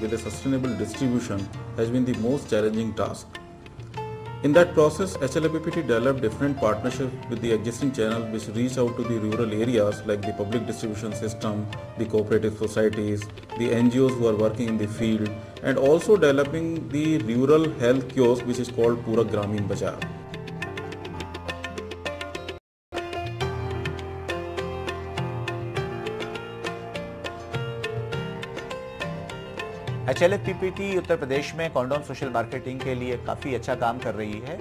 with a sustainable distribution has been the most challenging task. In that process, HLFPPT developed different partnerships with the existing channels which reach out to the rural areas like the public distribution system, the cooperative societies, the NGOs who are working in the field, and also developing the rural health kiosk which is called Pura Gramin Bazaar. HLFPPT Uttar Pradesh में condom social marketing के लिए काफ़ी अच्छा काम कर रही है।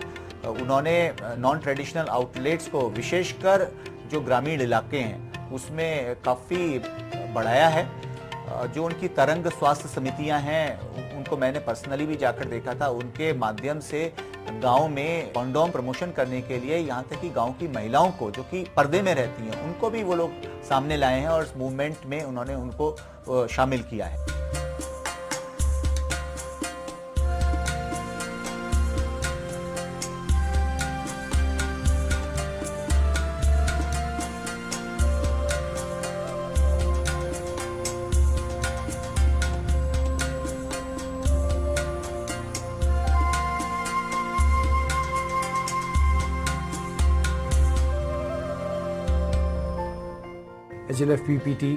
उन्होंने नॉन ट्रेडिशनल आउटलेट्स को विशेषकर जो ग्रामीण इलाके हैं उसमें काफ़ी बढ़ाया है। जो उनकी तरंग स्वास्थ्य समितियां हैं उनको मैंने पर्सनली भी जाकर देखा था। उनके माध्यम से गांव में कॉन्डोम प्रमोशन करने के लिए यहाँ तक कि गांव की महिलाओं को जो कि पर्दे में रहती हैं उनको भी वो लोग सामने लाए हैं और इस मूवमेंट में उन्होंने उनको शामिल किया है। HLFPPT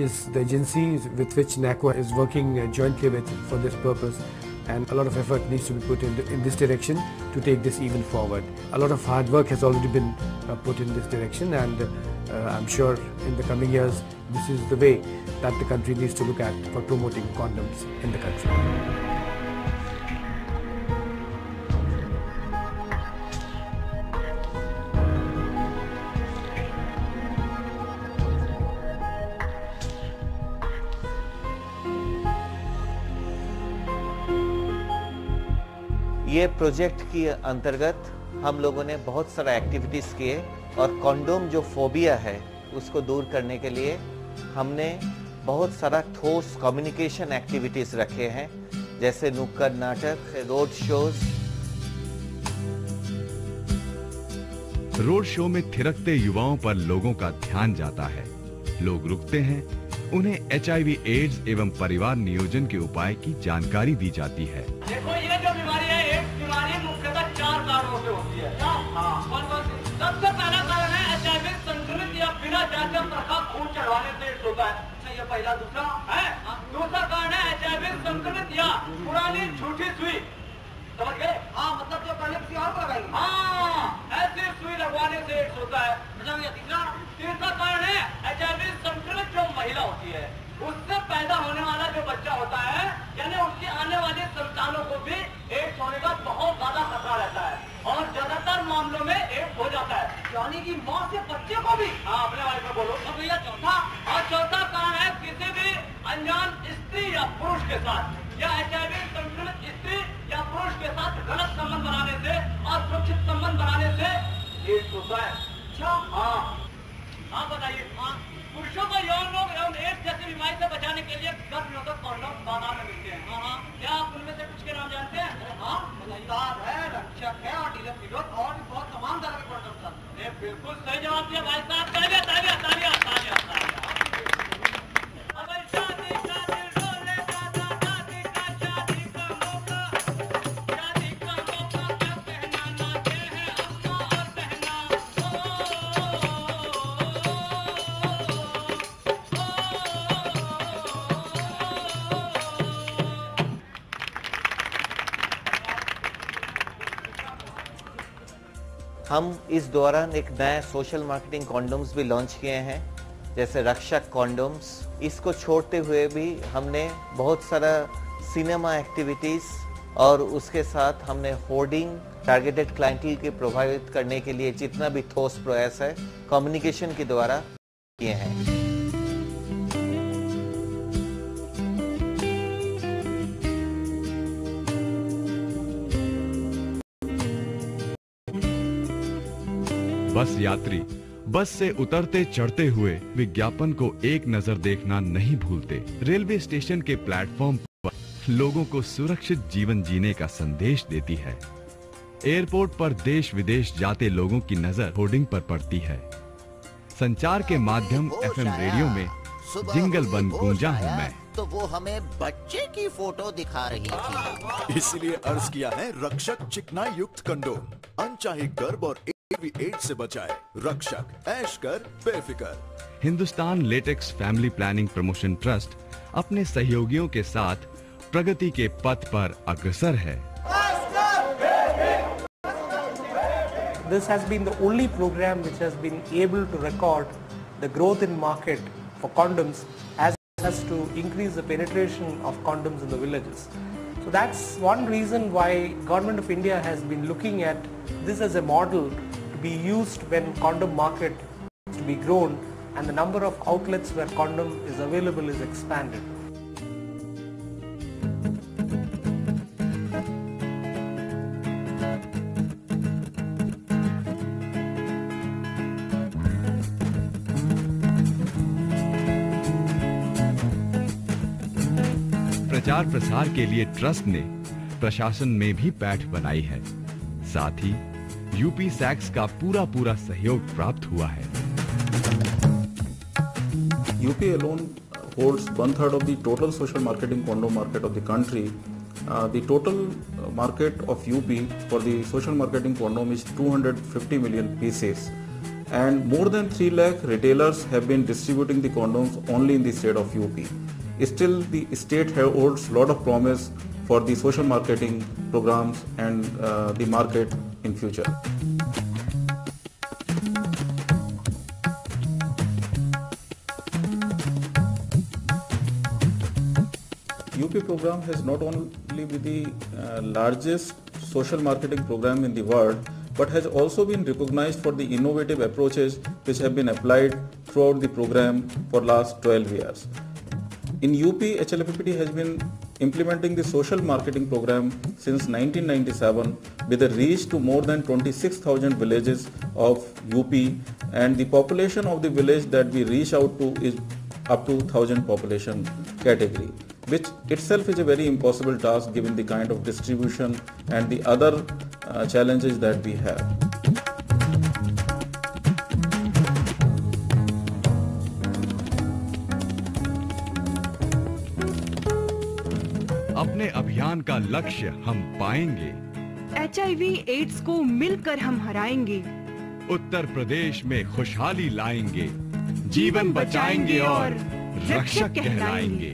is the agency with which NACO is working jointly with for this purpose, and a lot of effort needs to be put in this direction to take this even forward. A lot of hard work has already been put in this direction, and I'm sure in the coming years this is the way that the country needs to look at for promoting condoms in the country. ये project के अंतर्गत हम लोगों ने बहुत सारा activities किए और कॉन्डोम जो फोबिया है उसको दूर करने के लिए हमने बहुत सारा ठोस कम्युनिकेशन एक्टिविटीज़ रखे हैं, जैसे नुक्कड़ नाटक, रोड शोज। रोड शो में थिरकते युवाओं पर लोगों का ध्यान जाता है। लोग रुकते हैं, उन्हें HIV एड्स एवं परिवार नियोजन के उपाय की जानकारी दी जाती है। देखो ये जो बीमारी है, एड्स बीमारी मुख्यतः 4 कारणों से होती है। सबसे पहला कारण है HIV संक्रमित या बिना जांच प्रखा खून चढ़वाने से एड्स होता है। अच्छा ये पहला। दूसरा है, दूसरा कारण है HIV संक्रमित या पुरानी झूठी सुई। समझ गए? हाँ, मतलब जो पहले किसी और को लगाएंगे। हाँ, ऐसी सुई लगवाने से एड्स होता है। तीसरा कारण है HIV संक्रमित जो महिला होती है उससे पैदा होने वाला जो बच्चा होता है, यानी उसकी आने वाली संतानों को भी एड्स होने का बहुत ज्यादा खतरा रहता है और ज्यादातर मामलों में एड्स हो जाता है, यानी कि माँ से बच्चे को भी। हाँ, अपने वाले को बोलो। और भैया चौथा कारण है किसी भी अनजान स्त्री या पुरुष के साथ या HIV संक्रमित स्त्री या पुरुष के साथ गलत संबंध बनाने से और सुरक्षित संबंध बनाने से एड्स होता है। अच्छा, हाँ बताइए। पुरुषों को यौन रोग एवं एड्स जैसी बीमारी से बचाने के लिए गर्भनिरोधक कॉन्डोम बाजार में मिलते हैं। हाँ, क्या आप उनमें से कुछ के नाम जानते हैं? हाँ, मददगार है, रक्षक है और डीलर विरोध और भी बहुत तमाम तरह के कॉन्डोम हैं। बिल्कुल सही जवाब दिया भाई साहब। तालियां तालियां तालियां तालियां तालियां। हम इस दौरान एक नया सोशल मार्केटिंग कॉन्डोम्स भी लॉन्च किए हैं, जैसे रक्षक कॉन्डोम्स। इसको छोड़ते हुए भी हमने बहुत सारा सिनेमा एक्टिविटीज़ और उसके साथ हमने होर्डिंग, टारगेटेड क्लाइंटल के प्रभावित करने के लिए जितना भी ठोस प्रयास है कम्युनिकेशन के द्वारा किए हैं। बस यात्री बस से उतरते चढ़ते हुए विज्ञापन को एक नजर देखना नहीं भूलते। रेलवे स्टेशन के प्लेटफॉर्म पर लोगों को सुरक्षित जीवन जीने का संदेश देती है। एयरपोर्ट पर देश विदेश जाते लोगों की नजर होर्डिंग पर पड़ती है। संचार के माध्यम FM रेडियो में जिंगल बन गूंजा हूं मैं। तो वो हमें बच्चे की फोटो दिखा रही थी। इसीलिए अर्ज किया है रक्षक चिकनाई युक्त कंडोम, अनचाहे गर्भ और एवी एड्स से बचाए। रक्षक, ऐश कर बेफिक्र। Hindustan latex family planning promotion trust अपने सहयोगियों के साथ प्रगति के पथ पर अग्रसर है। This has been the only program which has been able to record the growth in market for condoms as well as to increase the penetration of condoms in the villages. So that's one reason why Government of India has been looking at this as a model to be used when condom market is to be grown and the number of outlets where condom is available is expanded. प्रचार प्रसार के लिए trust ने प्रशासन में भी पैठ बनाई है। साथ ही यूपी सैक्स का पूरा सहयोग प्राप्त हुआ है। UP alone holds 1/3 of the total social marketing condom market of the country. The total market of UP for the social marketing condom is 250 million pieces, and more than 3 lakh retailers have been distributing the condoms only in the state of UP. Still, the state holds a lot of promise for the social marketing programs and the market in future. UP program has not only been the largest social marketing program in the world, but has also been recognized for the innovative approaches which have been applied throughout the program for last 12 years. In UP, HLPPT has been implementing the social marketing program since 1997 with a reach to more than 26,000 villages of UP, and the population of the village that we reach out to is up to 1,000 population category, which itself is a very impossible task given the kind of distribution and the other challenges that we have. अपने अभियान का लक्ष्य हम पाएंगे। HIV ads को मिलकर हम हराएंगे। उत्तर प्रदेश में खुशहाली लाएंगे, जीवन बचाएंगे और रक्षक कहलाएंगे।